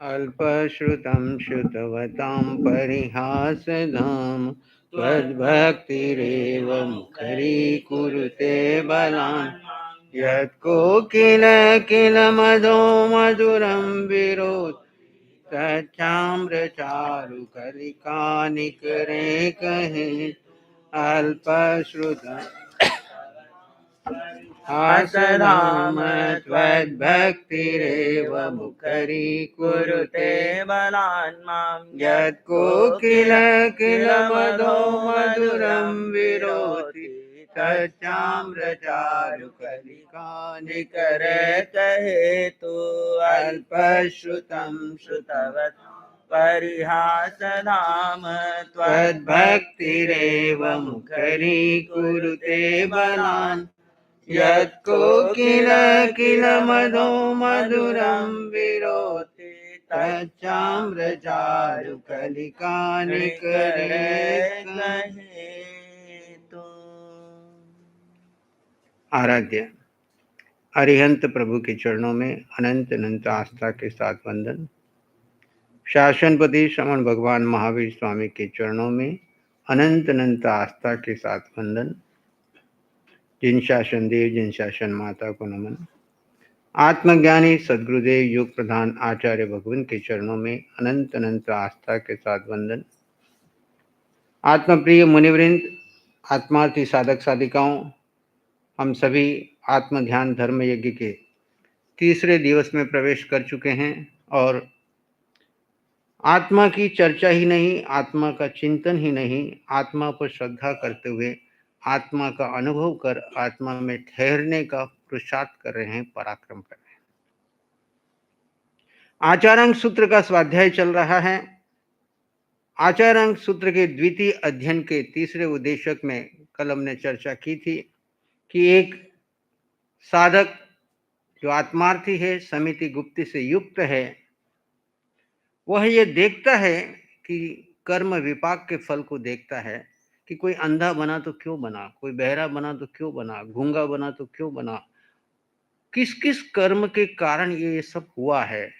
अल्पश्रुतं श्रुतवतां परिहासधाम त्वद्भक्तिरेव मुखरीकुरुते बलान् यत्कोकिल किल मधो मधुरं विरोध तच्चाम्रचारुकलिकानिकरे कहे अल्पश्रुतं हासधाम त्वद्भक्तिरेव मुखरीकुरुते बलान् मां यत्कोकिल किल मधो मधुरं विरोधि तच्चाम्रचारुकलिकानिकरे कहे तु अल्पश्रुतं श्रुतवत् परिहासधाम त्वद्भक्तिरेव मुखरीकुरुते बलान् यत्कोकिल किल मधो मधुरं विरोधि तच्चाम्रचारुकलिकानिकरे कहे तु। आराध्य अरिहंत प्रभु के चरणों में अनंत अनंत आस्था के साथ वंदन। शासनपति श्रमण भगवान महावीर स्वामी के चरणों में अनंत अनंत आस्था के साथ वंदन। जिन शासन देव जिन शासन माता को नमन। आत्मज्ञानी सदगुरुदेव योग प्रधान आचार्य भगवान के चरणों में अनंत अनंत आस्था के साथ वंदन। आत्मप्रिय मुनिवृंद, आत्मार्थी साधक साधिकाओं, हम सभी आत्म ध्यान धर्म यज्ञ के तीसरे दिवस में प्रवेश कर चुके हैं और आत्मा की चर्चा ही नहीं, आत्मा का चिंतन ही नहीं, आत्मा पर श्रद्धा करते हुए आत्मा का अनुभव कर आत्मा में ठहरने का पुरुषार्थ कर रहे हैं, पराक्रम कर रहे हैं। आचारांग सूत्र का स्वाध्याय चल रहा है। आचारांग सूत्र के द्वितीय अध्ययन के तीसरे उद्देशक में कल हमने चर्चा की थी कि एक साधक जो आत्मार्थी है, समिति गुप्ति से युक्त है, वह ये देखता है कि कर्म विपाक के फल को देखता है कि कोई अंधा बना तो क्यों बना, कोई बहरा बना तो क्यों बना, गूंगा बना तो क्यों बना, किस किस कर्म के कारण ये सब हुआ है।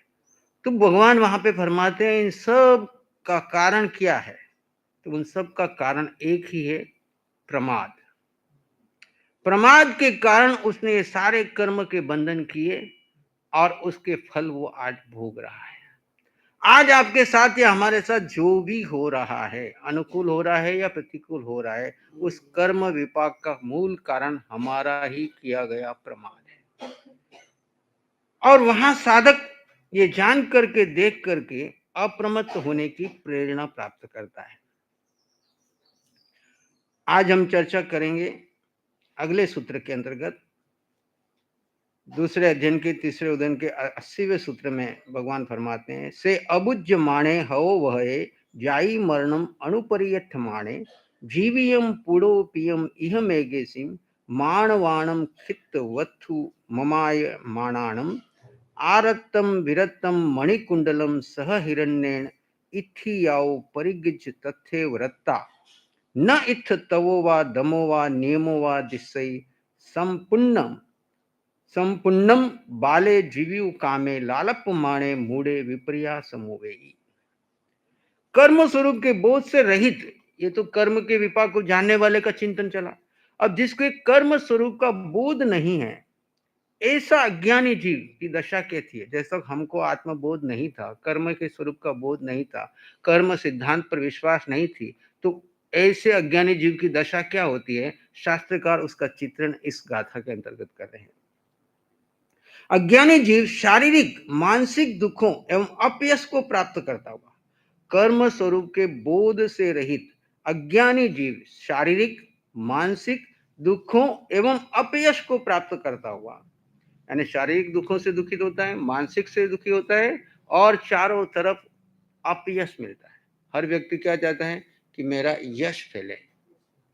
तो भगवान वहां पे फरमाते हैं इन सब का कारण क्या है। तो उन सब का कारण एक ही है, प्रमाद। प्रमाद के कारण उसने ये सारे कर्म के बंधन किए और उसके फल वो आज भोग रहा है। आज आपके साथ या हमारे साथ जो भी हो रहा है, अनुकूल हो रहा है या प्रतिकूल हो रहा है, उस कर्म विपाक का मूल कारण हमारा ही किया गया प्रमाद है। और वहां साधक ये जान करके, देख करके अप्रमत्त होने की प्रेरणा प्राप्त करता है। आज हम चर्चा करेंगे अगले सूत्र के अंतर्गत दूसरे अध्ययन के तीसरे उदयन के 80वें सूत्र में भगवान फरमाते हैं से अबुज्य माणे हवो वहे जाई मरणम अनुपरियठ माणे जीवियम पुड़ो पियम इह मेगेसिम माणवाणम खित्त वत्थु ममाय माणाणम आरत्तम विरत्तम मणिकुंडलम सह हिरण्येन इत्थियाओ परिगिज तथे व्रत्ता न इत्थ तवो वा दमो वा नियमो वा दिस्सई संपुन्नम बाले जीव्यु कामे लालप माणे मूढ़े विपर्या समोवेई। कर्म स्वरूप के बोध से रहित, ये तो कर्म के विपाक को जानने वाले का चिंतन चला। अब जिसके कर्म स्वरूप का बोध नहीं है, ऐसा अज्ञानी जीव की दशा कैसी है। जैसा हमको आत्मबोध नहीं था, कर्म के स्वरूप का बोध नहीं था, कर्म सिद्धांत पर विश्वास नहीं थी, तो ऐसे अज्ञानी जीव की दशा क्या होती है, शास्त्रकार उसका चित्रण इस गाथा के अंतर्गत कर रहे हैं। अज्ञानी जीव शारीरिक मानसिक दुखों एवं अपयश को प्राप्त करता हुआ, कर्म स्वरूप के बोध से रहित अज्ञानी जीव शारीरिक मानसिक दुखों एवं अपयश को प्राप्त करता हुआ, यानी शारीरिक दुखों से दुखित होता है, मानसिक से दुखी होता है और चारों तरफ अपयश मिलता है। हर व्यक्ति क्या चाहता है कि मेरा यश फैले,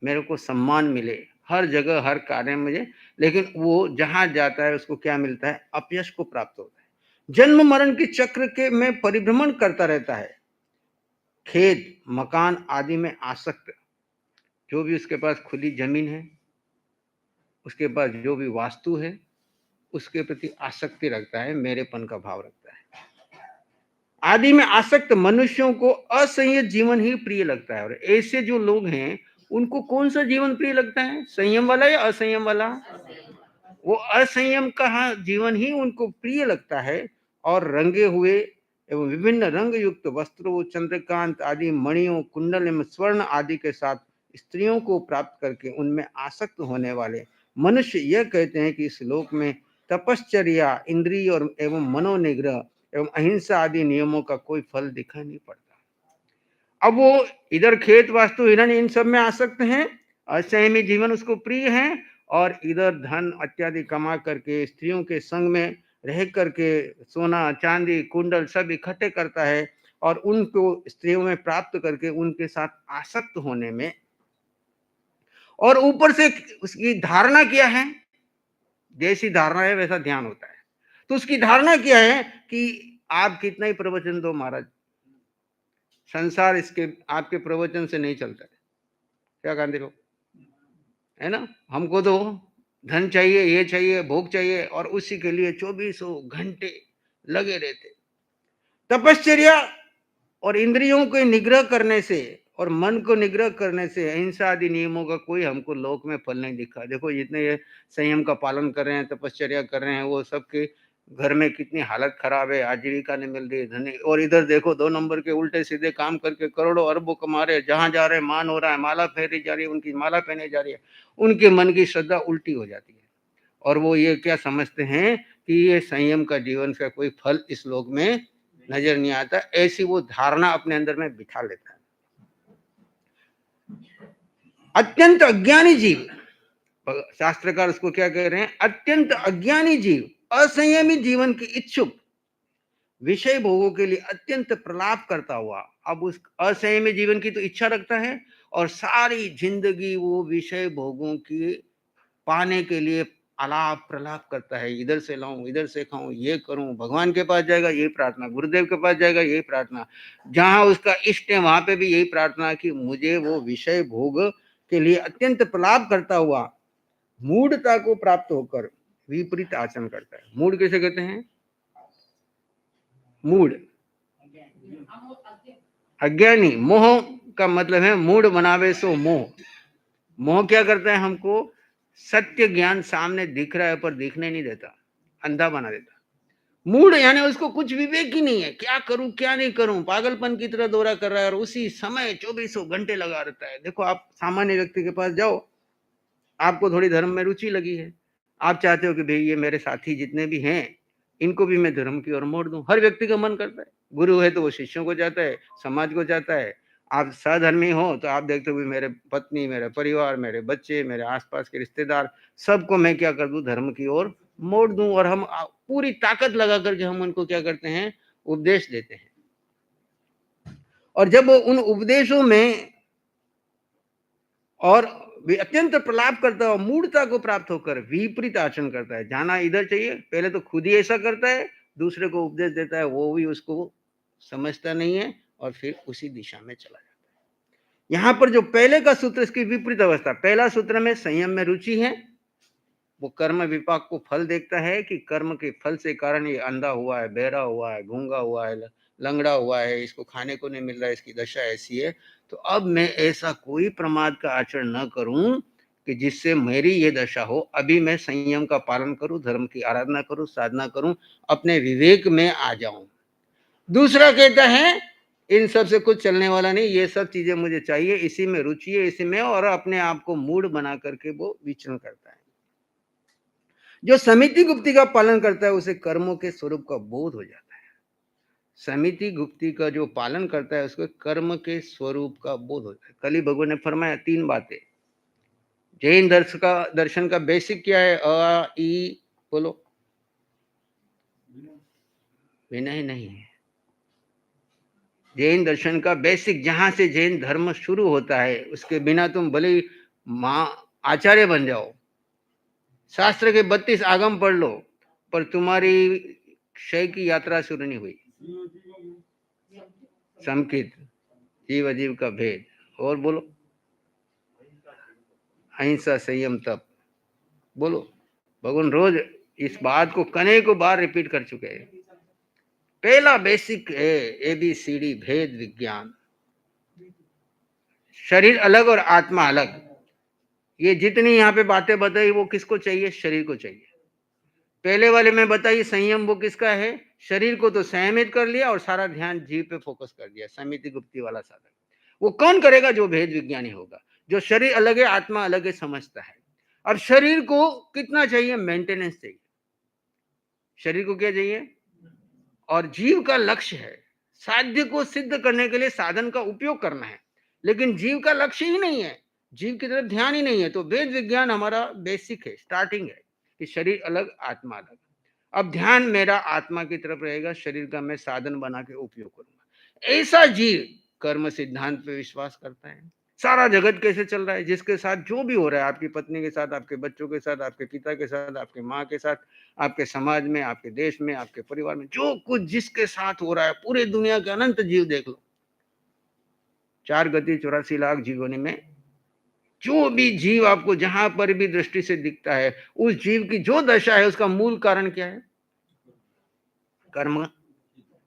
मेरे को सम्मान मिले, हर जगह हर कार्य में मुझे, लेकिन वो जहां जाता है उसको क्या मिलता है, अपयश को प्राप्त होता है। जन्म मरण के चक्र के में परिभ्रमण करता रहता है, खेत मकान आदि में आसक्त, जो भी उसके पास खुली जमीन है, उसके पास जो भी वास्तु है, उसके प्रति आसक्ति रखता है, मेरेपन का भाव रखता है। आदि में आसक्त मनुष्यों को असंयत जीवन ही प्रिय लगता है। और ऐसे जो लोग हैं उनको कौन सा जीवन प्रिय लगता है, संयम वाला या असंयम वाला? वो असंयम का जीवन ही उनको प्रिय लगता है। और रंगे हुए एवं विभिन्न रंग युक्त वस्त्रों, चंद्रकांत आदि मणियों, कुंडल एवं स्वर्ण आदि के साथ स्त्रियों को प्राप्त करके उनमें आसक्त होने वाले मनुष्य यह कहते हैं कि इस लोक में तपश्चर्या, इंद्रिय और एवं मनोनिग्रह एवं अहिंसा आदि नियमों का कोई फल दिखाई नहीं पड़ता। अब वो इधर खेत वास्तु हिरण इन सब में आसक्त हैं, असंयमी जीवन उसको प्रिय है, और इधर धन इत्यादि कमा करके स्त्रियों के संग में रह करके सोना चांदी कुंडल सब इकट्ठे करता है और उनको स्त्रियों में प्राप्त करके उनके साथ आसक्त होने में, और ऊपर से उसकी धारणा क्या है, जैसी धारणा है वैसा ध्यान होता है। तो उसकी धारणा क्या है कि आप कितना ही प्रवचन दो महाराज, संसार इसके आपके प्रवचन से नहीं चलता है। क्या कहते हो, है ना? हमको तो धन चाहिए, ये चाहिए, भोग चाहिए, और उसी के लिए 24 घंटे लगे रहते। तपश्चर्या और इंद्रियों को निग्रह करने से और मन को निग्रह करने से अहिंसा आदि नियमों का कोई हमको लोक में फल नहीं दिखा। देखो जितने ये संयम का पालन कर रहे हैं, तपश्चर्या कर रहे हैं, वो सबके घर में कितनी हालत खराब है, आजीविका नहीं मिल रही है, धनी। और इधर देखो 2 नंबर के उल्टे सीधे काम करके करोड़ों अरबों कमा रहे हैं, जहां जा रहे हैं मान हो रहा है, माला फेरी जा रही है, उनकी माला पहने जा रही है, उनके मन की श्रद्धा उल्टी हो जाती है। और वो ये क्या समझते हैं कि ये संयम का जीवन का कोई फल इस लोक में नजर नहीं आता। ऐसी वो धारणा अपने अंदर में बिठा लेता है। अत्यंत अज्ञानी जीव, शास्त्रकार उसको क्या कह रहे हैं, अत्यंत अज्ञानी जीव असंयमी जीवन की इच्छुक, विषय भोगों के लिए अत्यंत प्रलाप करता हुआ, अब उस असंयमी जीवन की तो इच्छा रखता है और सारी जिंदगी वो विषय भोगों की पाने के लिए आलाप प्रलाप करता है, इधर से लाऊं, इधर से खाऊं, ये करूं, भगवान के पास जाएगा यही प्रार्थना, गुरुदेव के पास जाएगा यही प्रार्थना, जहां उसका इष्ट है वहां पे भी यही प्रार्थना कि मुझे वो विषय भोग के लिए अत्यंत प्रलाप करता हुआ मूढ़ता को प्राप्त होकर विपरीत आचरण करता है। मूढ़ कैसे कहते हैं, मूढ़ अज्ञानी, मोह का मतलब है मूढ़ बनावे सो मोह। मोह क्या करता है, हमको सत्य ज्ञान सामने दिख रहा है पर दिखने नहीं देता, अंधा बना देता। मूड यानी उसको कुछ विवेक ही नहीं है, क्या करूं क्या नहीं करूं, पागलपन की तरह दौरा कर रहा है और उसी समय 24 घंटे लगा रहता है। देखो आप सामान्य व्यक्ति के पास जाओ, आपको थोड़ी धर्म में रुचि लगी है, आप चाहते हो कि भाई ये मेरे साथी जितने भी हैं इनको भी मैं धर्म की ओर मोड़ दूं। हर व्यक्ति का मन करता है, गुरु है तो वो शिष्यों को चाहता है, समाज को चाहता है। आप सधर्मी हो तो आप देखते हो मेरे पत्नी, मेरे परिवार, मेरे बच्चे, मेरे आसपास के रिश्तेदार, सबको मैं क्या कर दूं, धर्म की ओर मोड़ दूं। और हम पूरी ताकत लगा करके हम उनको क्या करते हैं, उपदेश देते हैं। और जब उन उपदेशों में और अत्यंत प्रलाप करता है, मूढ़ता को प्राप्त होकर विपरीत आचरण करता है, जाना इधर चाहिए, पहले तो खुद ही ऐसा करता है, दूसरे को उपदेश देता है, वो भी उसको समझता नहीं है और फिर उसी दिशा में चला जाता है। यहां पर जो पहले का सूत्र, इसकी विपरीत अवस्था, पहला सूत्र में संयम में रुचि है, वो कर्म विपाक को फल देखता है कि कर्म के फल से कारण ये अंधा हुआ है, बहरा हुआ है, गूंगा हुआ है, लंगड़ा हुआ है, इसको खाने को नहीं मिल रहा है, इसकी दशा ऐसी है, तो अब मैं ऐसा कोई प्रमाद का आचरण न करूं कि जिससे मेरी ये दशा हो। अभी मैं संयम का पालन करूं, धर्म की आराधना करूं, साधना करूं, अपने विवेक में आ जाऊं। दूसरा कहता है इन सब से कुछ चलने वाला नहीं, ये सब चीजें मुझे चाहिए, इसी में रुचि है, इसी में, और अपने आप को मूड बना करके वो विचरण करता है। जो समिति गुप्ती का पालन करता है उसे कर्मों के स्वरूप का बोध हो जाता है। समिति गुप्ती का जो पालन करता है उसको कर्म के स्वरूप का बोध होता है। कल ही भगवान ने फरमाया 3 बातें। जैन दर्शन का बेसिक क्या है, अ ई बोलो, विनय नहीं है। जैन दर्शन का बेसिक, जहां से जैन धर्म शुरू होता है, उसके बिना तुम भले आचार्य बन जाओ, शास्त्र के 32 आगम पढ़ लो, पर तुम्हारी क्षय की यात्रा शुरू नहीं हुई। समकित, जीव अजीव का भेद, और बोलो, अहिंसा, संयम, तप, बोलो। भगवान रोज इस बात को कने को बार रिपीट कर चुके हैं। पहला बेसिक है ABCD भेद विज्ञान। शरीर अलग और आत्मा अलग। ये जितनी यहाँ पे बातें बताई वो किसको चाहिए? शरीर को चाहिए। पहले वाले में बताइए संयम वो किसका है? शरीर को तो संयमित कर लिया और सारा ध्यान जीव पे फोकस कर दिया, समिति गुप्ती वाला साधन। वो कौन करेगा? जो भेद विज्ञानी होगा, जो शरीर अलग है आत्मा अलग है समझता है। अब शरीर को कितना चाहिए? मेंटेनेंस चाहिए। शरीर को क्या चाहिए? और जीव का लक्ष्य है साध्य को सिद्ध करने के लिए साधन का उपयोग करना है, लेकिन जीव का लक्ष्य ही नहीं है, जीव की तरफ ध्यान ही नहीं है। तो वेद विज्ञान हमारा बेसिक है, स्टार्टिंग है कि शरीर अलग आत्मा अलग। अब ध्यान मेरा आत्मा की तरफ रहेगा, शरीर का मैं साधन बना के उपयोग करूंगा। ऐसा जीव कर्म सिद्धांत पे विश्वास करता है। सारा जगत कैसे चल रहा है, जिसके साथ जो भी हो रहा है, आपकी पत्नी के साथ, आपके बच्चों के साथ, आपके पिता के साथ, आपके माँ के साथ, आपके समाज में, आपके देश में, आपके परिवार में, जो कुछ जिसके साथ हो रहा है, पूरे दुनिया के अनंत जीव देख लो, 4 गति 84 लाख जीवों में जो भी जीव आपको जहां पर भी दृष्टि से दिखता है, उस जीव की जो दशा है उसका मूल कारण क्या है? कर्म।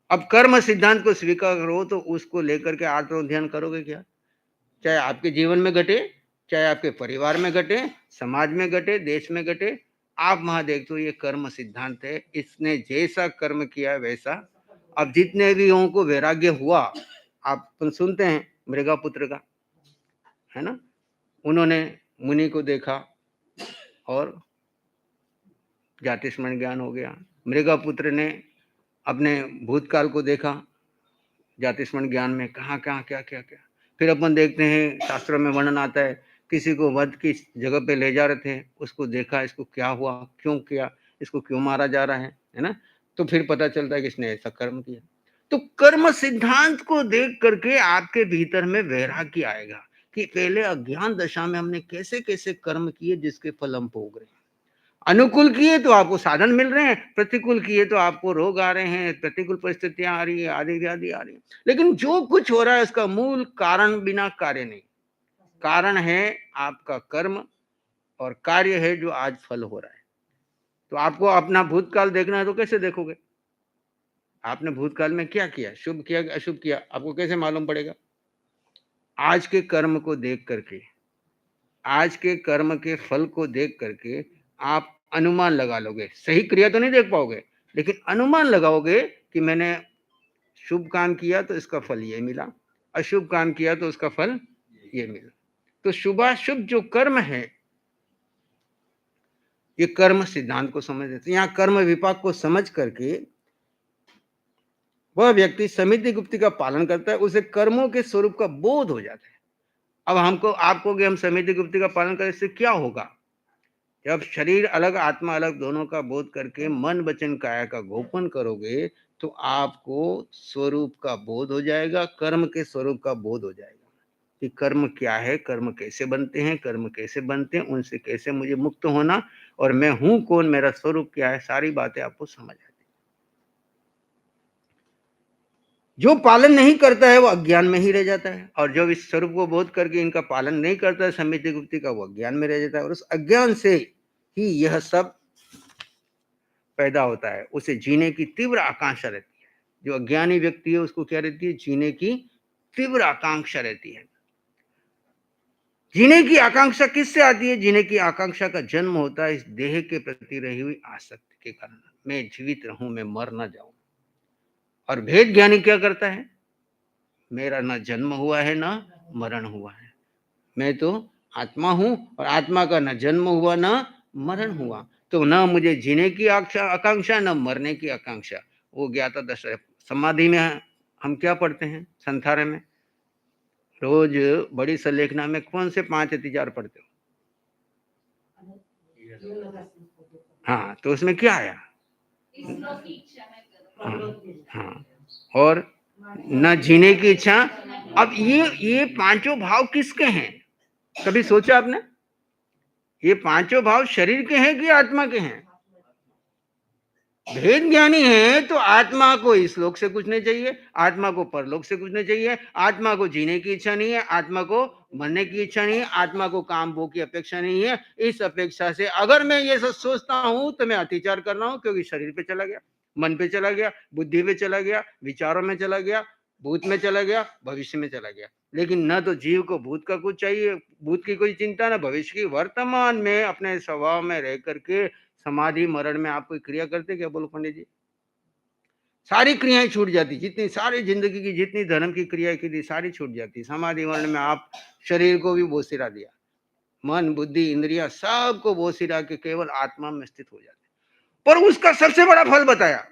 अब कर्म सिद्धांत को स्वीकार करो तो उसको लेकर के आत्म ध्यान करोगे क्या? चाहे आपके जीवन में घटे, चाहे आपके परिवार में घटे, समाज में घटे, देश में घटे, आप वहां देखते हो ये कर्म सिद्धांत है। इसने जैसा कर्म किया वैसा। अब जितने भी लोगों को वैराग्य हुआ, आप सुनते हैं मृगापुत्र का, है ना? उन्होंने मुनि को देखा और जाति स्मरण ज्ञान हो गया। मृगापुत्र ने अपने भूतकाल को देखा, जाति स्मरण ज्ञान में कहाँ कहाँ क्या क्या क्या। फिर अपन देखते हैं शास्त्रों में वर्णन आता है, किसी को वध की जगह पे ले जा रहे थे, उसको देखा, इसको क्या हुआ, क्यों किया, इसको क्यों मारा जा रहा है ना? तो फिर पता चलता है कि इसने ऐसा कर्म किया। तो कर्म सिद्धांत को देख करके आपके भीतर में वैराग्य आएगा कि पहले अज्ञान दशा में हमने कैसे कैसे कर्म किए जिसके फल हम भोग रहे हैं। अनुकूल किए तो आपको साधन मिल रहे हैं, प्रतिकूल किए तो आपको रोग आ रहे हैं, प्रतिकूल परिस्थितियां आ रही है, आदि व्याधि आ रही है। लेकिन जो कुछ हो रहा है उसका मूल कारण बिना कार्य नहीं। कारण है आपका कर्म और कार्य है जो आज फल हो रहा है। तो आपको अपना भूतकाल देखना है तो कैसे देखोगे? आपने भूतकाल में क्या किया, शुभ किया कि अशुभ किया, आपको कैसे मालूम पड़ेगा? आज के कर्म को देख करके, आज के कर्म के फल को देख करके आप अनुमान लगा लोगे। सही क्रिया तो नहीं देख पाओगे, लेकिन अनुमान लगाओगे कि मैंने शुभ काम किया तो इसका फल ये मिला, अशुभ काम किया तो उसका फल ये मिला। तो शुभाशुभ जो कर्म है, ये कर्म सिद्धांत को समझ लेते। यहाँ कर्म विपाक को समझ करके वह व्यक्ति समिति गुप्ती का पालन करता है, उसे कर्मों के स्वरूप का बोध हो जाता है। अब हमको आपको कि हम समिति गुप्ती का पालन करें, इससे क्या होगा? जब शरीर अलग आत्मा अलग दोनों का बोध करके मन वचन काया का गोपन करोगे तो आपको स्वरूप का बोध हो जाएगा, कर्म के स्वरूप का बोध हो जाएगा कि कर्म क्या है, कर्म कैसे बनते हैं, कर्म कैसे बनते हैं, उनसे कैसे मुझे मुक्त होना, और मैं हूं कौन, मेरा स्वरूप क्या है, सारी बातें आपको समझ आती। जो पालन नहीं करता है वो अज्ञान में ही रह जाता है, और जो इस स्वरूप को बोध करके इनका पालन नहीं करता है समिति गुप्ती का, वो अज्ञान में रह जाता है, और उस अज्ञान से ही यह सब पैदा होता है। उसे जीने की तीव्र आकांक्षा रहती है। जो अज्ञानी व्यक्ति है उसको क्या रहती है? जीने की तीव्र आकांक्षा रहती है। जीने की आकांक्षा किससे आती है? जीने की आकांक्षा का जन्म होता है इस देह के प्रति रही हुई आसक्ति के कारण। मैं जीवित रहूं, मैं मर ना जाऊं। और भेद ज्ञानी क्या करता है? मेरा न जन्म हुआ है न मरण हुआ है, मैं तो आत्मा हूं, और आत्मा का न जन्म हुआ न मरण हुआ। तो न मुझे जीने की आकांक्षा न मरने की आकांक्षा। वो ज्ञाता दशा समाधि में हम क्या पढ़ते हैं संथारे में? रोज बड़ी सलेखना में कौन से 5 अतिचार पढ़ते हो? हाँ, तो उसमें क्या आया? हाँ, हाँ, और न जीने की इच्छा। अब ये पांचों भाव किसके हैं? कभी सोचा आपने? ये पांचों भाव शरीर के हैं कि आत्मा के हैं? भेद ज्ञानी है तो आत्मा को इस लोक से कुछ नहीं चाहिए, आत्मा को परलोक से कुछ नहीं चाहिए, आत्मा को जीने की इच्छा नहीं है, आत्मा को मरने की इच्छा नहीं है, आत्मा को काम भोग की अपेक्षा नहीं है। इस अपेक्षा से अगर मैं ये सब सोचता हूं तो मैं अतिचार कर रहा हूं, क्योंकि शरीर पे चला गया। मन पे चला गया, बुद्धि पे चला गया, विचारों में चला गया, भूत में चला गया, भविष्य में चला गया। लेकिन न तो जीव को भूत का कुछ चाहिए, भूत की कोई चिंता, न भविष्य की। वर्तमान में अपने स्वभाव में रह करके समाधि मरण में आप कोई क्रिया करते क्या? बोलो पंडित जी। सारी क्रियाएं छूट जाती, जितनी सारी जिंदगी की जितनी धर्म की क्रियाएं की थी सारी छूट जाती। समाधि मरण में आप शरीर को भी बोसिरा दिया, मन बुद्धि इंद्रिया सबको बोसिरा के केवल आत्मा में स्थित हो जाते। पर उसका सबसे बड़ा फल बताया,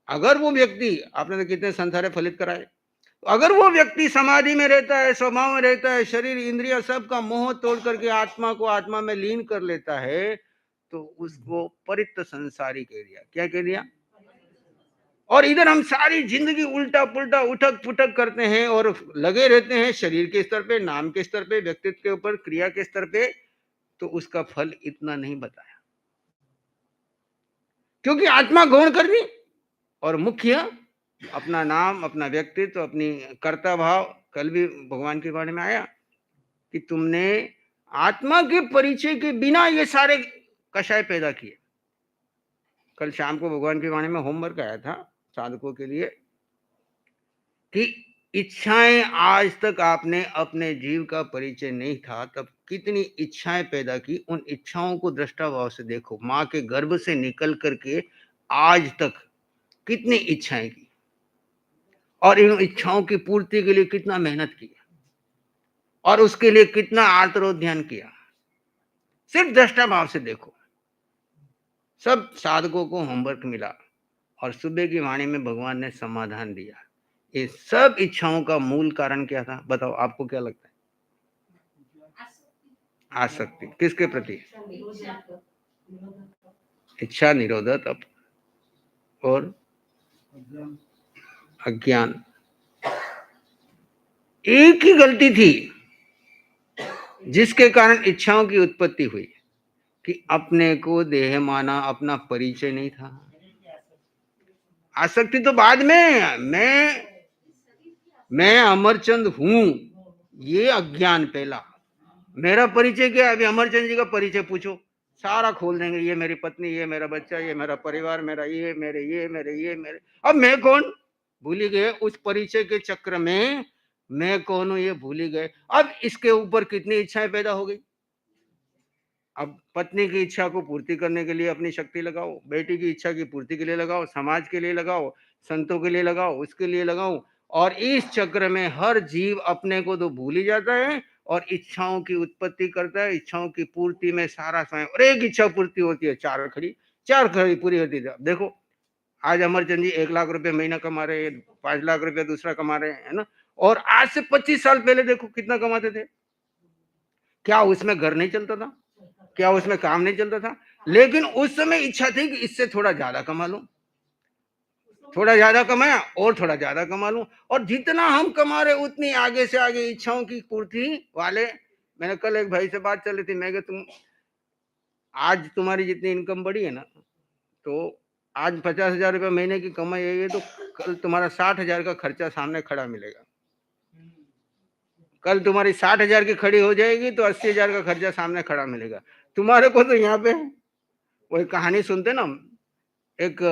अगर वो व्यक्ति, आपने तो कितने संसारे फलित कराए, अगर वो व्यक्ति समाधि में रहता है, स्वभाव में रहता है, शरीर इंद्रिया सबका मोह तोड़ करके आत्मा को आत्मा में लीन कर लेता है, तो उसको परित्त संसारी कह दिया। क्या कह दिया? और इधर हम सारी जिंदगी उल्टा पुल्टा उठक पुठक करते हैं और लगे रहते हैं शरीर के स्तर पे, नाम के स्तर पे, व्यक्तित्व के ऊपर, क्रिया के स्तर पे, तो उसका फल इतना नहीं बताया, क्योंकि आत्मा गौण कर दी और मुख्य अपना नाम, अपना व्यक्तित्व, अपनी कर्ता भाव। कल भी भगवान के बारे में आया कि तुमने आत्मा के परिचय के बिना ये सारे कषाय पैदा किए। कल शाम को भगवान के बारे में होमवर्क आया था साधकों के लिए कि इच्छाएं, आज तक आपने अपने जीव का परिचय नहीं था तब कितनी इच्छाएं पैदा की। उन इच्छाओं को दृष्टाभाव से देखो, मां के गर्भ से निकल करके आज तक कितनी इच्छाएं की और इन इच्छाओं की पूर्ति के लिए कितना मेहनत किया और उसके लिए कितना आर्तरोध्यान किया। सिर्फ दृष्टाभाव से देखो। सब साधकों को होमवर्क मिला और सुबह की वाणी में भगवान ने समाधान दिया। ये सब इच्छाओं का मूल कारण क्या था? बताओ, आपको क्या लगता है? आसक्ति। किसके प्रति? इच्छा निरोधा तप और अज्ञान। एक ही गलती थी जिसके कारण इच्छाओं की उत्पत्ति हुई कि अपने को देह माना, अपना परिचय नहीं था। आसक्ति तो बाद में, मैं अमरचंद हूं, ये अज्ञान पहला। मेरा परिचय क्या है? अभी अमरचंद जी का परिचय पूछो, सारा खोल देंगे। ये मेरी पत्नी, ये मेरा बच्चा, ये मेरा परिवार, मेरा ये, मेरे। अब मैं कौन? भूल ही गए। उस परिचय के चक्र में मैं कौन हूं ये भूल ही गए। अब इसके ऊपर कितनी इच्छाएं पैदा हो गई। अब पत्नी की इच्छा को पूर्ति करने के लिए अपनी शक्ति लगाओ, बेटी की इच्छा की पूर्ति के लिए लगाओ, समाज के लिए लगाओ, संतों के लिए लगाओ, उसके लिए लगाओ। और इस चक्र में हर जीव अपने को तो भूल ही जाता है और इच्छाओं की उत्पत्ति करता है। इच्छाओं की पूर्ति में सारा समय, और एक इच्छा पूर्ति होती है चार खड़ी पूरी होती है। देखो, आज अमरचंद जी 1 लाख रुपए महीना कमा रहे हैं, 5 लाख रुपए दूसरा कमा रहे हैं, है ना। और आज से 25 साल पहले देखो कितना कमाते थे। क्या उसमें घर नहीं चलता था? क्या उसमें काम नहीं चलता था? लेकिन उस समय इच्छा थी कि इससे थोड़ा ज्यादा कमा लूं, थोड़ा ज्यादा कमाया और थोड़ा ज्यादा कमा लूं। और जितना हम कमा रहे उतनी आगे से आगे इच्छाओं की पूर्ति वाले। मैंने कल एक भाई से बात चल रही थी, मैं तुम आज तुम्हारी जितनी इनकम बढ़ी है ना, तो आज 50,000 रुपये महीने की कमाई है, तो कल तुम्हारा 60,000 का खर्चा सामने खड़ा मिलेगा। कल तुम्हारी 60,000 की खड़ी हो जाएगी तो 80,000 का खर्चा सामने खड़ा मिलेगा तुम्हारे को। तो यहाँ पे वही कहानी सुनते ना, एक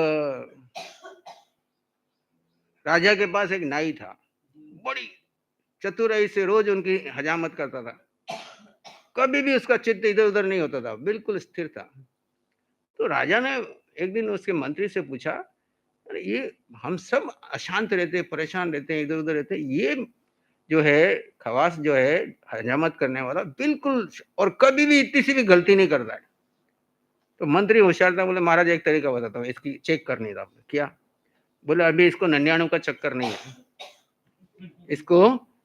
राजा के पास एक नाई था, बड़ी चतुराई से रोज उनकी हजामत करता था, कभी भी उसका चित्त इधर उधर नहीं होता था, बिल्कुल स्थिर था। तो राजा ने एक दिन उसके मंत्री से पूछा, अरे ये हम सब अशांत रहते, परेशान रहते हैं, इधर उधर रहते हैं, ये जो है खवास जो है हजामत करने वाला, बिल्कुल और कभी भी इतनी सी भी गलती नहीं करता है। तो मंत्री होशियार था, बोले महाराज एक तरीका बताता हूँ इसकी चेक करनी था। क्या? बोले अभी इसको 99 का चक्कर नहीं है, इसको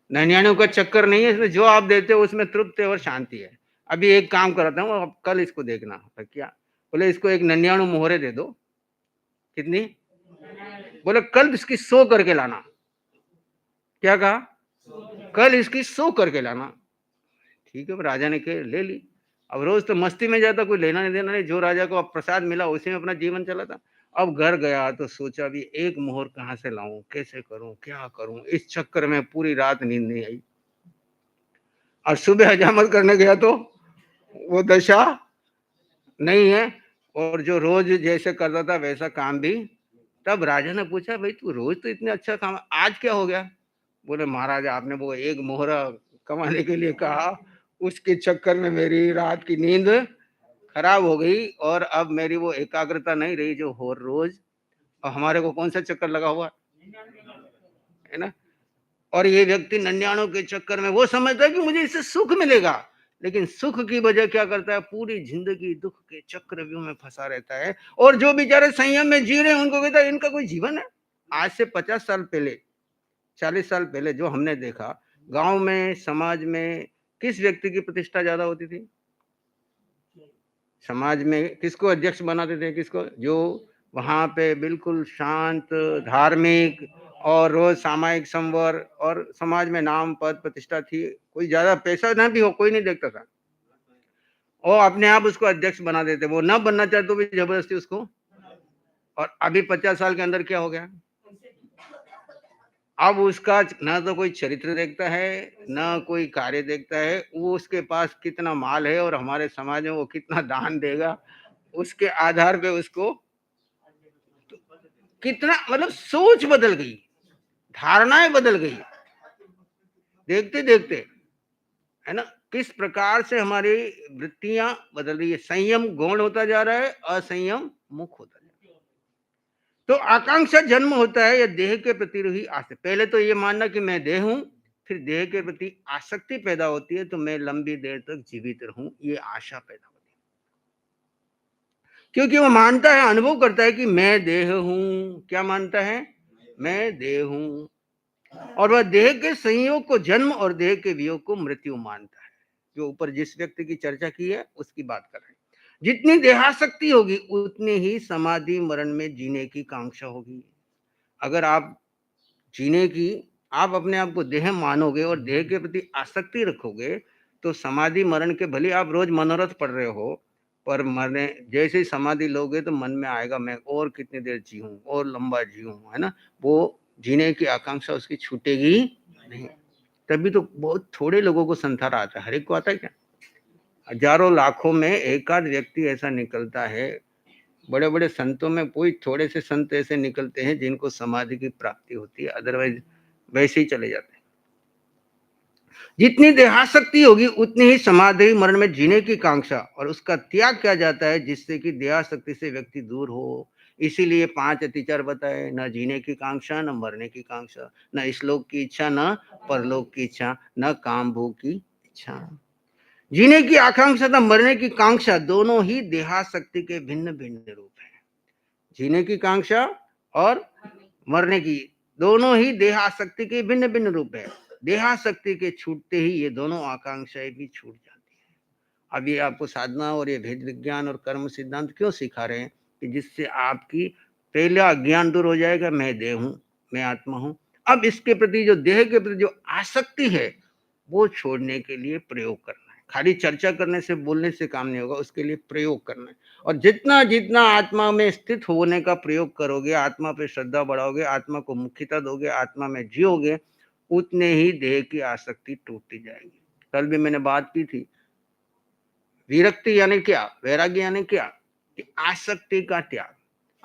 99 का चक्कर नहीं है, इसमें जो आप देते हो उसमें तृप्त है और शांति है। अभी एक काम कराता हूँ, अब कल इसको देखना। क्या? बोले इसको एक 99 मोहरे दे दो। कितनी? बोले कल इसकी 100 करके लाना। क्या कहा? कल इसकी 100 करके लाना। ठीक है, राजा ने के ले ली। अब रोज तो मस्ती में जाता, कोई लेना नहीं देना नहीं, जो राजा को अब प्रसाद मिला उसी में अपना जीवन चला था। अब घर गया तो सोचा भी एक मोहर कहाँ से लाऊं, कैसे करूं, क्या करूं। इस चक्कर में पूरी रात नींद नहीं आई और सुबह हजामत करने गया तो वो दशा नहीं है और जो रोज जैसे करता था वैसा काम भी तब राजा ने पूछा, भाई तू रोज तो इतने अच्छा काम, आज क्या हो गया? बोले, महाराज आपने वो एक मोहरा कमाने के लिए कहा, उसके चक्कर में मेरी रात की नींद खराब हो गई और अब मेरी वो एकाग्रता नहीं रही जो हो रोज। और हमारे को कौन सा चक्कर लगा हुआ है ना? और ये व्यक्ति 99 के चक्कर में वो समझता है कि मुझे इससे सुख मिलेगा, लेकिन सुख की वजह क्या करता है, पूरी जिंदगी दुख के चक्रव्यूह में फंसा रहता है। और जो बेचारे संयम में जी रहे हैं उनको कहता है इनका कोई जीवन है? आज से 50 साल पहले, 40 साल पहले जो हमने देखा, गांव में, समाज में किस व्यक्ति की प्रतिष्ठा ज्यादा होती थी? समाज में किसको अध्यक्ष बनाते थे? किसको? जो वहां पे बिल्कुल शांत, धार्मिक और रोज सामायिक संवर और समाज में नाम पद प्रतिष्ठा थी, कोई ज्यादा पैसा ना भी हो, कोई नहीं देखता था, और अपने आप उसको अध्यक्ष बना देते, वो ना बनना चाहे तो भी जबरदस्ती उसको। और अभी 50 साल के अंदर क्या हो गया? अब उसका ना तो कोई चरित्र देखता है, ना कोई कार्य देखता है, वो उसके पास कितना माल है और हमारे समाज में वो कितना दान देगा, उसके आधार पे उसको कितना, मतलब सोच बदल गई, धारणाएं बदल गई, देखते देखते, है ना? किस प्रकार से हमारी वृत्तियां बदल रही है, संयम गौण होता जा रहा है, असंयम मुख होता जा रहा है। तो आकांक्षा जन्म होता है या देह के प्रति रही आसक्ति, पहले तो ये मानना कि मैं देह हूं, फिर देह के प्रति आसक्ति पैदा होती है, तो मैं लंबी देर तक जीवित रहूं, ये आशा पैदा होती है, क्योंकि वो मानता है, अनुभव करता है कि मैं देह हूं। क्या मानता है? मैं देह हूं। और वह देह के संयोग को जन्म और देह के वियोग को मृत्यु मानता है। जो ऊपर जिस व्यक्ति की चर्चा की है उसकी बात कर रहे हैं। जितनी देहासक्ति होगी उतनी ही समाधि मरण में जीने की कांक्षा होगी। अगर आप जीने की, आप अपने आप को देह मानोगे और देह के प्रति आसक्ति रखोगे, तो समाधि मरण के भले आप रोज मनोरथ पढ़ रहे हो, पर मरने जैसे ही समाधि लोगे तो मन में आएगा मैं और कितनी देर जीऊं और लंबा जीऊं, है ना? वो जीने की आकांक्षा उसकी छूटेगी नहीं। तभी तो बहुत थोड़े लोगों को संसार आता है, हर एक को आता है क्या? हजारों लाखों में एक आध व्यक्ति ऐसा निकलता है। बड़े बड़े संतों में कोई थोड़े से संत ऐसे निकलते हैं जिनको समाधि की प्राप्ति होती है, अदरवाइज वैसे ही चले जाते हैं। जितनी देहासक्ति होगी उतनी ही समाधि मरण में जीने की कांक्षा और उसका त्याग किया जाता है, जिससे कि देहासक्ति से व्यक्ति दूर हो। इसीलिए 5 अतिचार बताए, न जीने की कांक्षा, न मरने की कांक्षा, न इसलोक की इच्छा, न परलोक की इच्छा, न काम भोग की इच्छा। जीने की आकांक्षा तथा मरने की कांक्षा दोनों ही देहासक्ति के भिन्न भिन्न रूप हैं। जीने की कांक्षा और मरने की दोनों ही देहासक्ति के भिन्न भिन्न रूप है। देहासक्ति के छूटते ही ये दोनों आकांक्षाएं भी छूट जाती है। अब ये आपको साधना और ये भेद विज्ञान और कर्म सिद्धांत क्यों सिखा रहे हैं? कि जिससे आपकी पहला अज्ञान दूर हो जाएगा, मैं देह हूं, मैं आत्मा हूं। अब इसके प्रति जो देह के प्रति जो आसक्ति है वो छोड़ने के लिए प्रयोग करना है। खाली चर्चा करने से, बोलने से काम नहीं होगा, उसके लिए प्रयोग करना है। और जितना जितना आत्मा में स्थित होने का प्रयोग करोगे, आत्मा पे श्रद्धा बढ़ाओगे, आत्मा को मुख्यता दोगे, आत्मा में जियोगे, उतने ही देह की आसक्ति टूटती जाएगी। कल भी मैंने बात की थी, विरक्ति यानी क्या, वैराग्य यानी क्या, कि आसक्ति का त्याग।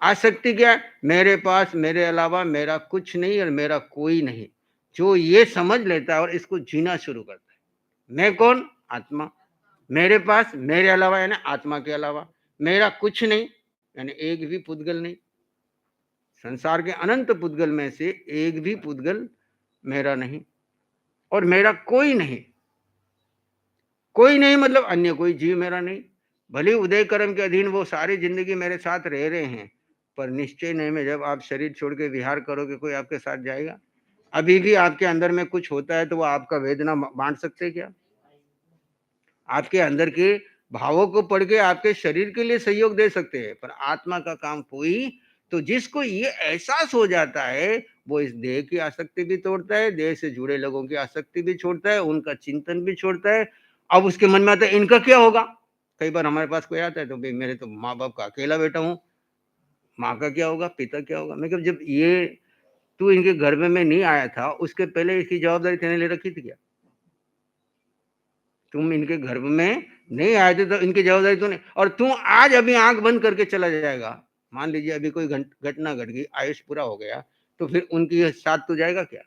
आसक्ति क्या है? मेरे पास, मेरे अलावा मेरा कुछ नहीं और मेरा कोई नहीं। जो ये समझ लेता है और इसको जीना शुरू करता है, मैं कौन? आत्मा। मेरे पास, मेरे अलावा यानी आत्मा के अलावा मेरा कुछ नहीं, यानी एक भी पुद्गल नहीं। संसार के अनंत पुद्गल में से एक भी पुद्गल मेरा नहीं और मेरा कोई नहीं। कोई नहीं मतलब अन्य कोई जीव मेरा नहीं। भले उदय कर्म के अधीन वो सारी जिंदगी मेरे साथ रह रहे हैं, पर निश्चय नहीं में जब आप शरीर छोड़ के विहार करोगे, कोई आपके साथ जाएगा? अभी भी आपके अंदर में कुछ होता है तो वो आपका वेदना बांट सकते क्या? आपके अंदर के भावों को पढ़ के आपके शरीर के लिए सहयोग दे सकते हैं, पर आत्मा का काम कोई। तो जिसको ये एहसास हो जाता है वो इस देह की आसक्ति भी तोड़ता है, देह से जुड़े लोगों की आसक्ति भी छोड़ता है, उनका चिंतन भी छोड़ता है। अब उसके मन में आता है इनका क्या होगा। कई बार हमारे पास कोई आता है तो भाई मेरे तो माँ बाप का अकेला बेटा हूँ, माँ का क्या होगा, पिता क्या होगा। मैं कहा जब ये तू इनके घर में मैं नहीं आया था उसके पहले इसकी जवाबदारी तेने ले रखी थी क्या? तुम इनके घर में नहीं आए थे तो इनकी जवाबदारी तूने, और तू आज अभी आंख बंद करके चला जाएगा मान लीजिए अभी कोई घटना घट गई, आयुष पूरा हो गया, तो फिर उनकी साथ तो जाएगा क्या?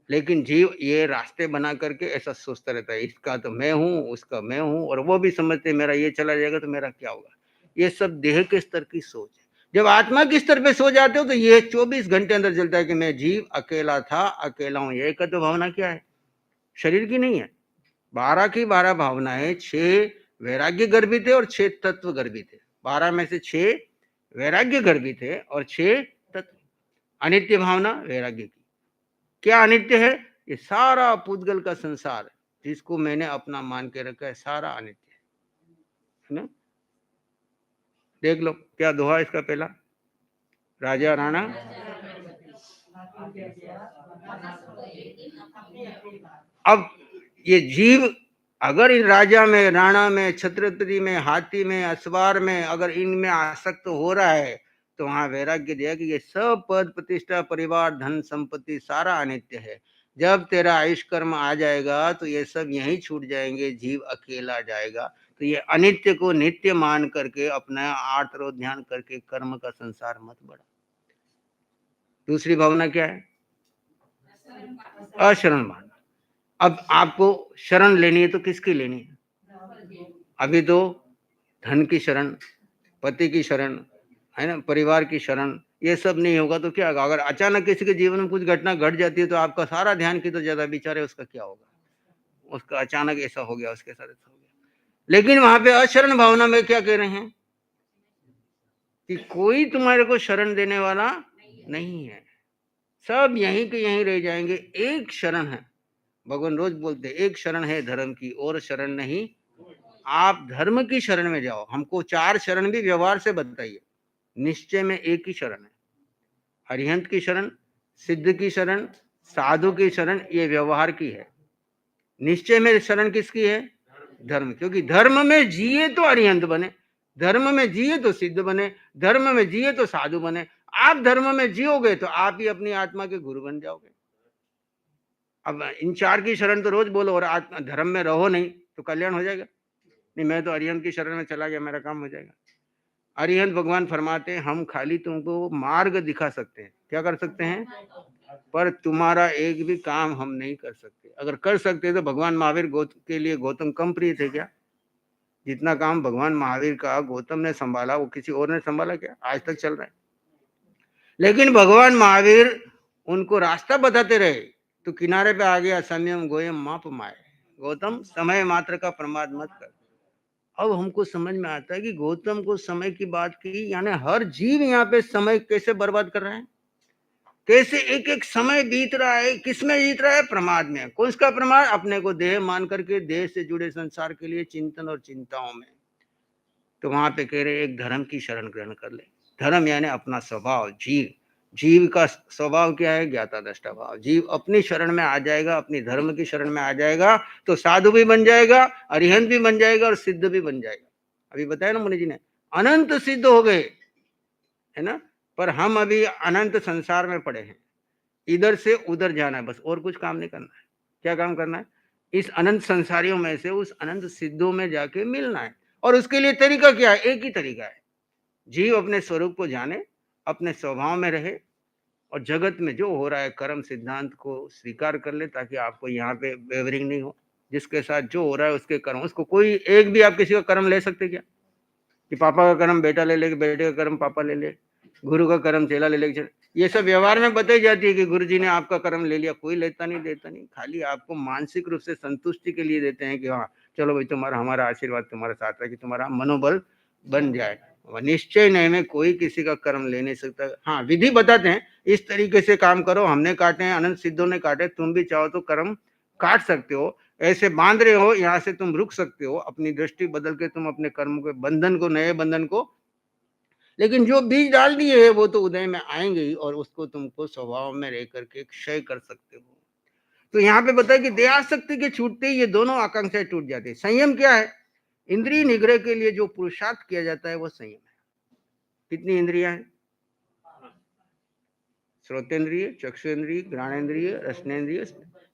लेकिन जीव ये रास्ते बना करके ऐसा सोचता रहता है, इसका तो मैं हूँ, उसका मैं हूँ, और वो भी समझते हैं मेरा ये चला जाएगा तो मेरा क्या होगा। ये सब देह के स्तर की सोच है। जब आत्मा के स्तर पे सो जाते हो तो ये 24 घंटे अंदर चलता है कि मैं जीव अकेला था, अकेला हूँ। ये तो भावना क्या है? शरीर की नहीं है। 12 की 12 भावनाएं, 6 वैराग्य गर्भित है और 6 तत्व गर्भित है। 12 में से 6 वैराग्य गर्भित है और 6 तत्व। अनित्य भावना वैराग्य की। क्या अनित्य है? ये सारा पुद्गल का संसार जिसको मैंने अपना मान के रखा है, सारा अनित्य है ना। देख लो क्या दोहा इसका पहला, राजा राणा। अब ये जीव अगर इन राजा में, राणा में, छत्रपति में, हाथी में, अश्वार में अगर इनमें आसक्त हो रहा है तो वहां वैराग्य दिया कि ये सब पद प्रतिष्ठा परिवार धन संपत्ति सारा अनित्य है। जब तेरा आयुष कर्म आ जाएगा तो ये सब यहीं छूट जाएंगे, जीव अकेला जाएगा। तो ये अनित्य को नित्य मान करके अपना आर्त ध्यान करके कर्म का संसार मत बढ़ा। दूसरी भावना क्या है? अशरण भावना। अब आपको शरण लेनी है तो किसकी लेनी है? अभी तो धन की शरण, पति की शरण है ना, परिवार की शरण, ये सब नहीं होगा तो क्या होगा? अगर अचानक किसी के जीवन में कुछ घटना घट जाती है तो आपका सारा ध्यान की तो ज्यादा विचार है, उसका क्या होगा? उसका अचानक ऐसा हो गया, उसके साथ ऐसा हो गया। लेकिन वहां पे अशरण भावना में क्या कह रहे हैं कि कोई तुम्हारे को शरण देने वाला नहीं है, सब यहीं के यहीं रह जाएंगे। एक शरण है, भगवान रोज बोलते एक शरण है धर्म की और शरण नहीं। आप धर्म की शरण में जाओ। हमको 4 शरण भी व्यवहार से बताइए। निश्चय में एक ही शरण है, अरिहंत की शरण, सिद्ध की शरण, साधु की शरण, ये व्यवहार की है। निश्चय में शरण किसकी है? धर्म। क्योंकि धर्म में जिए तो अरिहंत बने, धर्म में जिए तो सिद्ध बने, धर्म में जिए तो साधु बने। आप धर्म में जियोगे तो आप ही अपनी आत्मा के गुरु बन जाओगे। अब इन 4 की शरण तो रोज बोलो और आत्मा धर्म में रहो नहीं तो कल्याण हो जाएगा? नहीं, मैं तो अरिहंत की शरण में चला गया, मेरा काम हो जाएगा। अरिहंत भगवान फरमाते हैं हम खाली तुमको मार्ग दिखा सकते हैं, क्या कर सकते हैं, पर तुम्हारा एक भी काम हम नहीं कर सकते। अगर कर सकते तो भगवान महावीर के लिए गौतम कम प्रिय थे क्या? जितना काम भगवान महावीर का गौतम ने संभाला वो किसी और ने संभाला क्या? आज तक चल रहा है। लेकिन भगवान महावीर उनको रास्ता बताते रहे तो किनारे पे आ गया, संयम गोयम माप माए, गौतम समय मात्र का प्रमाद मत कर। अब हमको समझ में आता है कि गौतम को समय की बात की, यानी हर जीव यहाँ पे समय कैसे बर्बाद कर रहा है, कैसे एक एक समय बीत रहा है। किसमें बीत रहा है? प्रमाद में। कौन सा प्रमाद? अपने को देह मान करके देह से जुड़े संसार के लिए चिंतन और चिंताओं में। तो वहां पे कह रहे एक धर्म की शरण ग्रहण कर ले। धर्म यानी अपना स्वभाव। जीव, जीव का स्वभाव क्या है? ज्ञाता दृष्टा भाव। जीव अपनी शरण में आ जाएगा, अपनी धर्म की शरण में आ जाएगा तो साधु भी बन जाएगा, अरिहंत भी बन जाएगा और सिद्ध भी बन जाएगा। अभी बताया ना मुनि जी ने, अनंत सिद्ध हो गए है ना। पर हम अभी अनंत संसार में पड़े हैं, इधर से उधर जाना है बस, और कुछ काम नहीं करना है। क्या काम करना है? इस अनंत संसारियों में से उस अनंत सिद्धों में जाके मिलना है। और उसके लिए तरीका क्या है? एक ही तरीका है, जीव अपने स्वरूप को जाने, अपने स्वभाव में रहे और जगत में जो हो रहा है कर्म सिद्धांत को स्वीकार कर ले, ताकि आपको यहाँ पे वेवरिंग नहीं हो। जिसके साथ जो हो रहा है उसके कर्म, उसको कोई एक भी आप किसी का कर्म ले सकते क्या? कि पापा का कर्म बेटा ले ले, बेटे का कर्म पापा ले ले, गुरु का कर्म चेला ले ले। ये सब व्यवहार में बताई जाती है कि गुरु जी ने आपका कर्म ले लिया। कोई लेता नहीं, देता नहीं, खाली आपको मानसिक रूप से संतुष्टि के लिए देते हैं कि हाँ चलो भाई तुम्हारा, हमारा आशीर्वाद तुम्हारे साथ है कि तुम्हारा मनोबल बन जाए। निश्चय नहीं में कोई किसी का कर्म ले नहीं सकता। हाँ, विधि बताते हैं, इस तरीके से काम करो, हमने काटे हैं, अनंत सिद्धों ने काटे, तुम भी चाहो तो कर्म काट सकते हो। ऐसे बांध रहे हो, यहाँ से तुम रुक सकते हो, अपनी दृष्टि बदल के तुम अपने कर्म के बंधन को, नए बंधन को। लेकिन जो बीज डाल दिए है वो तो उदय में आएंगे ही, और उसको तुमको स्वभाव में रह करके क्षय कर सकते हो। तो यहाँ पे बताया कि दयाशक्ति के छूटते ही ये दोनों आकांक्षाएं टूट जाती है। संयम क्या है? इंद्रिय निग्रह के लिए जो पुरुषार्थ किया जाता है वो संयम है। कितनी इंद्रियां हैं? श्रोतेंद्रिय, चक्षुएंद्रिय, घ्राणेन्द्रिय, रसनेन्द्रिय।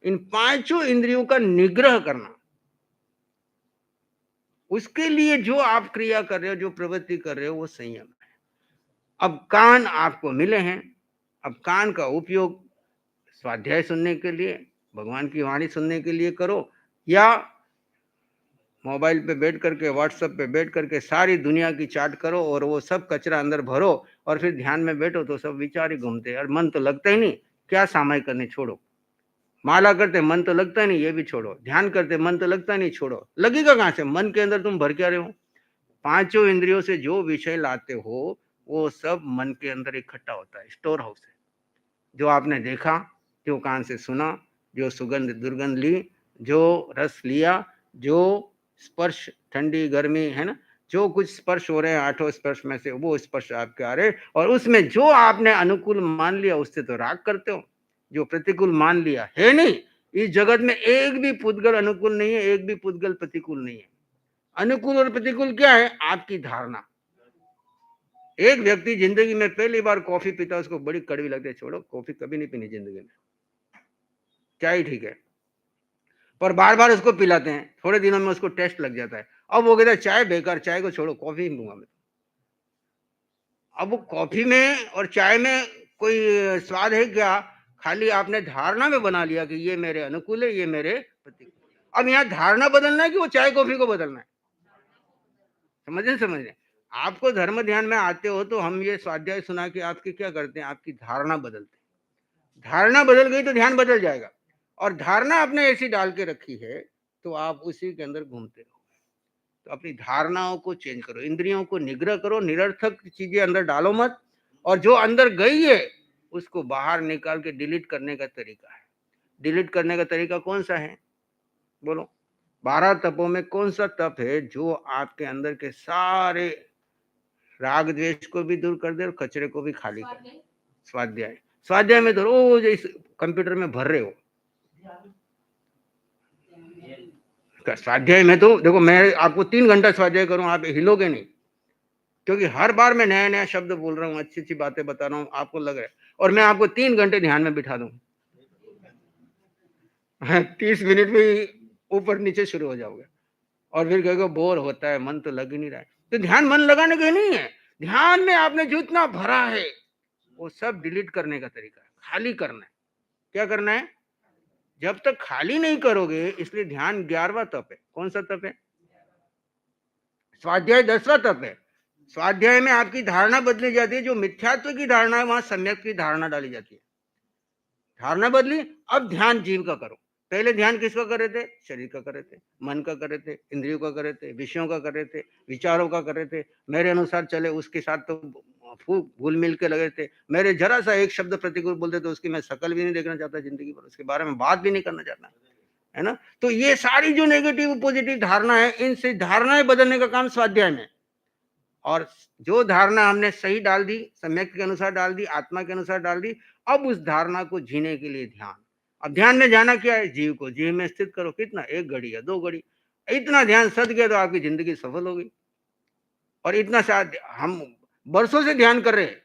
इन 5 इंद्रियों का निग्रह करना, उसके लिए जो आप क्रिया कर रहे हो, जो प्रवृत्ति कर रहे हो, वो संयम है। अब कान आपको मिले हैं, अब कान का उपयोग स्वाध्याय सुनने के लिए, भगवान की वाणी सुनने के लिए करो, या मोबाइल पे बैठ करके, व्हाट्सएप पे बैठ करके सारी दुनिया की चाट करो और वो सब कचरा अंदर भरो और फिर ध्यान में बैठो तो सब विचार ही घूमते हैं और मन तो लगता ही नहीं। क्या सामायिक करने, छोड़ो। माला करते मन तो लगता नहीं, ये भी छोड़ो। ध्यान करते मन तो लगता नहीं, छोड़ो। लगेगा कहाँ से? मन के अंदर तुम भर क्या रहे हो? पांचों इंद्रियों से जो विषय लाते हो वो सब मन के अंदर इकट्ठा होता है, स्टोर हाउस है। जो आपने देखा, जो कान से सुना, जो सुगंध दुर्गंध ली, जो रस लिया, जो स्पर्श, ठंडी गर्मी, है ना, जो कुछ स्पर्श हो रहे हैं, 8 स्पर्श में से वो स्पर्श आपके आ रहे, और उसमें जो आपने अनुकूल मान लिया उससे तो राग करते हो, जो प्रतिकूल मान लिया है नहीं। इस जगत में एक भी पुद्गल अनुकूल नहीं है, एक भी पुद्गल प्रतिकूल नहीं है। अनुकूल और प्रतिकूल क्या है? आपकी धारणा। एक व्यक्ति जिंदगी में पहली बार कॉफी पीता है, उसको बड़ी कड़वी लगती है, छोड़ो कॉफी कभी नहीं पीनी जिंदगी में, चाय ठीक है। पर बार बार उसको पिलाते हैं, थोड़े दिनों में उसको टेस्ट लग जाता है। अब वो कहता है चाय बेकार, चाय को छोड़ो, कॉफी ही लूंगा मैं। अब वो कॉफी में और चाय में कोई स्वाद है क्या? खाली आपने धारणा में बना लिया कि ये मेरे अनुकूल है, ये मेरे प्रतिकूल। अब यहाँ धारणा बदलना है कि वो चाय कॉफी को बदलना है? समझ रहे? आपको धर्म ध्यान में आते हो तो हम ये स्वाध्याय सुना के आपकी क्या करते हैं? आपकी धारणा बदलते हैं। धारणा बदल गई तो ध्यान बदल जाएगा, और धारणा आपने ऐसी डाल के रखी है तो आप उसी के अंदर घूमते रहो। तो अपनी धारणाओं को चेंज करो, इंद्रियों को निग्रह करो, निरर्थक चीजें अंदर डालो मत, और जो अंदर गई है उसको बाहर निकाल के डिलीट करने का तरीका है। डिलीट करने का तरीका कौन सा है? बोलो। 12 तपों में कौन सा तप है जो आपके अंदर के सारे राग द्वेष को भी दूर कर दे और कचरे को भी खाली कर दे? स्वाध्याय। स्वाध्याय में तो रोज इस कंप्यूटर में भर रहे हो। स्वाध्याय में तो देखो, मैं आपको 3 घंटा स्वाध्याय करूं, आप हिलोगे नहीं, क्योंकि हर बार मैं नया नया शब्द बोल रहा हूँ, अच्छी अच्छी बातें बता रहा हूँ, आपको लग रहा है, और मैं आपको 3 घंटे ध्यान में बिठा दूं, 30 मिनट में ऊपर नीचे शुरू हो जाओगे, और फिर कहोगे बोर होता है, मन तो लग ही नहीं रहा है। तो ध्यान मन लगाने का नहीं है, ध्यान में आपने जितना भरा है वो सब डिलीट करने का तरीका है, खाली करना है। क्या करना है? जब तक खाली नहीं करोगे, इसलिए ध्यान 11वां तप है। कौन सा तप है? स्वाध्याय 10वां तप है। स्वाध्याय में आपकी धारणा बदली जाती है, जो मिथ्यात्व की धारणा है वहां सम्यक की धारणा डाली जाती है। धारणा बदली, अब ध्यान जीव का करो। पहले ध्यान किसका कर रहे थे? शरीर का कर रहे थे, मन का कर रहे थे, इंद्रियों का कर रहे थे, विषयों का कर रहे थे, विचारों का कर रहे थे, मेरे अनुसार चले उसके साथ तो घुल मिल के लगे थे, मेरे जरा सा एक शब्द प्रतिकूल बोलते तो उसकी मैं शकल भी नहीं देखना चाहता जिंदगी भर, उसके बारे में बात भी नहीं करना चाहता, है ना। तो ये सारी जो नेगेटिव पॉजिटिव धारणा है, इनसे धारणाएं बदलने का काम स्वाध्याय में। और जो धारणा हमने सही डाल दी, सम्यक के अनुसार डाल दी, आत्मा के अनुसार डाल दी, अब उस धारणा को जीने के लिए ध्यान। अब ध्यान में जाना क्या है? जीव को जीव में स्थित करो। कितना? 1 घड़ी या 2 घड़ी। इतना ध्यान सद गया तो आपकी जिंदगी सफल होगी। और इतना शायद हम बरसों से ध्यान कर रहे हैं,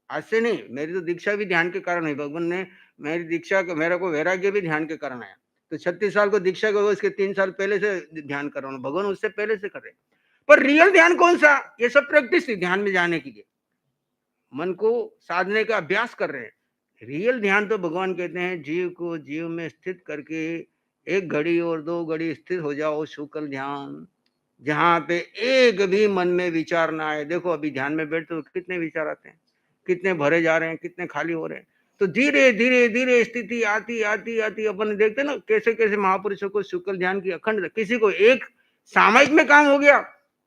आज से नहीं। मेरी तो दीक्षा भी ध्यान के कारण है। भगवान ने मेरी दीक्षा, मेरे को वैराग्य भी ध्यान के कारण आया। तो 36 साल को दीक्षा को, इसके 3 साल पहले से ध्यान कर रहा हूँ, भगवान उससे पहले से कर रहे हैं। पर रियल ध्यान कौन सा? ये सब प्रैक्टिस थी ध्यान में जाने के लिए, मन को साधने का अभ्यास कर रहे हैं। रियल ध्यान तो भगवान कहते हैं जीव को जीव में स्थित करके 1 घड़ी और 2 घड़ी स्थित हो जाओ, शुक्ल ध्यान, जहां पे एक भी मन में विचार ना आए। देखो अभी ध्यान में बैठते तो कितने विचार आते हैं, कितने भरे जा रहे हैं, कितने खाली हो रहे हैं। तो धीरे धीरे धीरे स्थिति आती आती आती अपन देखते ना कैसे कैसे महापुरुषों को शुक्ल ध्यान की अखंड, किसी को एक सामयिक में काम हो गया,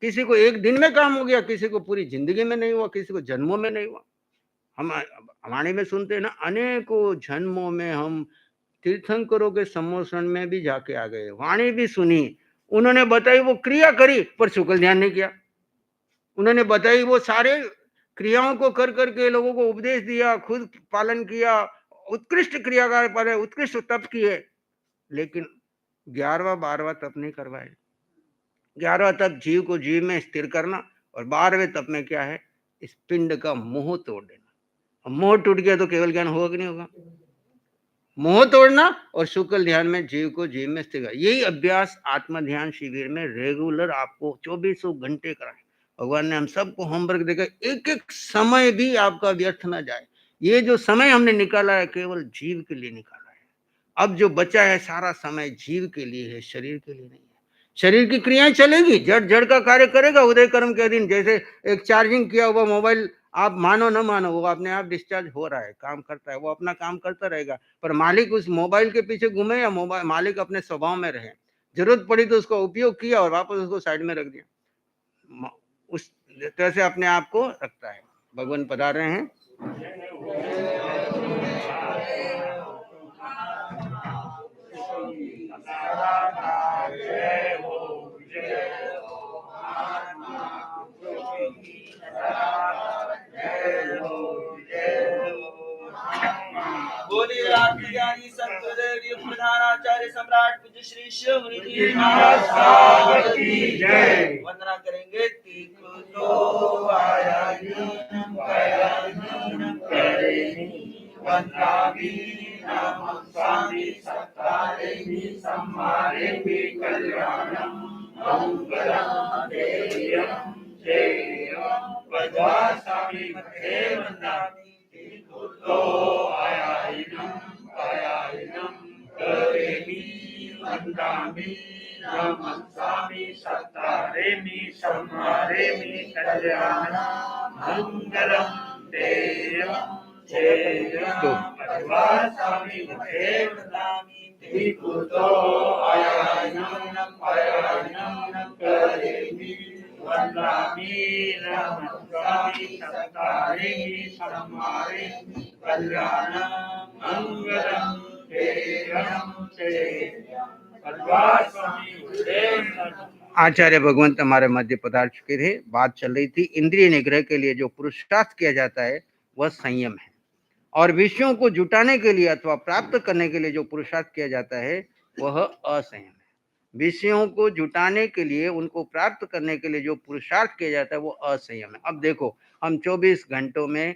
किसी को 1 दिन में काम हो गया, किसी को पूरी जिंदगी में नहीं हुआ, किसी को जन्मों में नहीं हुआ। हम वाणी में सुनते हैं ना, अनेकों जन्मों में हम तीर्थंकरों के सम्मोषण में भी जाके आ गए, वाणी भी सुनी, उन्होंने बताई वो क्रिया करी पर शुक्ल ध्यान नहीं किया। उन्होंने बताई वो सारे क्रियाओं को कर करके लोगों को उपदेश दिया, खुद पालन किया, उत्कृष्ट क्रियाकार पर उत्कृष्ट तप किए, लेकिन 11वां 12वां तप नहीं करवाए। 11वां तप जीव को जीव में स्थिर करना, और 12वें तप में क्या है? इस पिंड का मोह तोड़ देना। मोह टूट गया तो केवल ज्ञान होगा कि नहीं होगा? मोह तोड़ना और शुक्ल ध्यान में जीव को जीव में स्थिर। यही अभ्यास आत्म ध्यान शिविर में रेगुलर आपको 2400 घंटे कराए। भगवान ने हम सबको होमवर्क देकर एक-एक समय भी आपका व्यर्थ ना जाए। ये जो समय हमने निकाला है केवल जीव के लिए निकाला है। अब जो बचा है सारा समय जीव के लिए है, शरीर के लिए नहीं है। शरीर की क्रियाएँ चलेगी, जड़ का कार्य करेगा उदय कर्म के अधीन। जैसे एक चार्जिंग किया हुआ मोबाइल आप मानो न मानो वो अपने आप डिस्चार्ज हो रहा है, काम करता है, वो अपना काम करता रहेगा। पर मालिक उस मोबाइल के पीछे घूमे या मालिक अपने स्वभाव में रहे। ज़रूरत पड़ी तो उसका उपयोग किया और वापस उसको साइड में रख दिया। म उस तरह से अपने आप को रखता है। भगवान पधार रहे हैं। बोलिए आत्मज्ञानी सतगुरुदेव प्रधानाचार्य सम्राट पूज्य श्री शिवमुनि जी महाराज की जय। वंदना करेंगे तीर्थ तो आया दीन पाया दीन करे वंदामी नमः स्वामी सत्तारे सम्मारे कल्याणम मंगलम देयम जयम पद्मासामी मथे वंदामी तो आयाइनम करेमि वंदामि नमस्सामि सत्तारेमि सम्मारेमि कल्याणम मंगलम देयम जयम पद्मासामी मथे वंदामि तो आयाइनम करेमि वंदामि नमस्सामि सत्तारेमि सम्मारेमि कल्याणम मंगलम देयम जयम पद्मासामी मथे। आचार्य भगवंत हमारे मध्य पधार चुके थे। बात चल रही थी इंद्रिय निग्रह के लिए जो पुरुषार्थ किया जाता है वह संयम है, और विषयों को जुटाने के लिए अथवा प्राप्त करने के लिए जो पुरुषार्थ किया जाता है वह असंयम है। विषयों को जुटाने के लिए, उनको प्राप्त करने के लिए जो पुरुषार्थ किया जाता है वो असंयम है। अब देखो, हम 24 घंटों में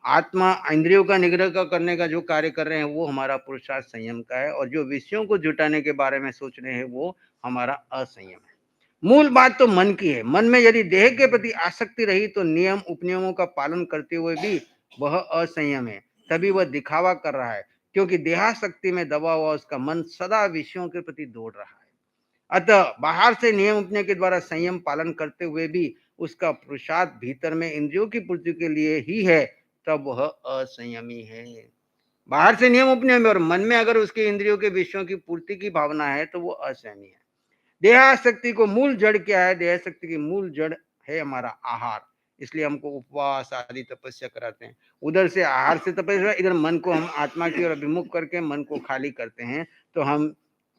आत्मा इंद्रियों का निग्रह का करने का जो कार्य कर रहे हैं वो हमारा पुरुषार्थ संयम का है, और जो विषयों को जुटाने के बारे में सोच रहे हैं वो हमारा असंयम है। मूल बात तो मन की है। मन में यदि देह के प्रति आसक्ति रही तो नियम उपनियमों का पालन करते हुए भी वह असंयम है, तभी वह दिखावा कर रहा है, क्योंकि देहासक्ति में दबा हुआ उसका मन सदा विषयों के प्रति दौड़ रहा है। अतः बाहर से नियम उपनियम के द्वारा संयम पालन करते हुए भी उसका पुरुषार्थ भीतर में इंद्रियों की पूर्ति के लिए ही है, तब वह असंयमी है। बाहर से नियम उपनियम और मन में अगर उसके इंद्रियों के विषयों की पूर्ति की भावना है तो वो असंयमी है। देहासक्ति को मूल जड़ क्या है? देहासक्ति की मूल जड़ है हमारा आहार। इसलिए हमको उपवास आदि तपस्या कराते हैं। उधर से आहार से तपस्या, इधर मन को हम आत्मा की ओर अभिमुख करके मन को खाली करते हैं, तो हम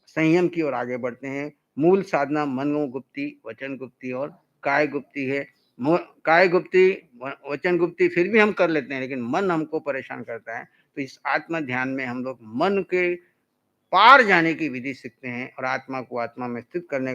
संयम की ओर आगे बढ़ते हैं। मूल साधना मनोगुप्ति, वचन गुप्ति और काय गुप्ति है। काय गुप्ति, वचन गुप्ति फिर भी हम कर लेते हैं, लेकिन मन हमको परेशान करता है। तो इस आत्म ध्यान में हम लोग मन के पार जाने की विधि सीखते हैं और आत्मा को आत्मा में स्थित करने का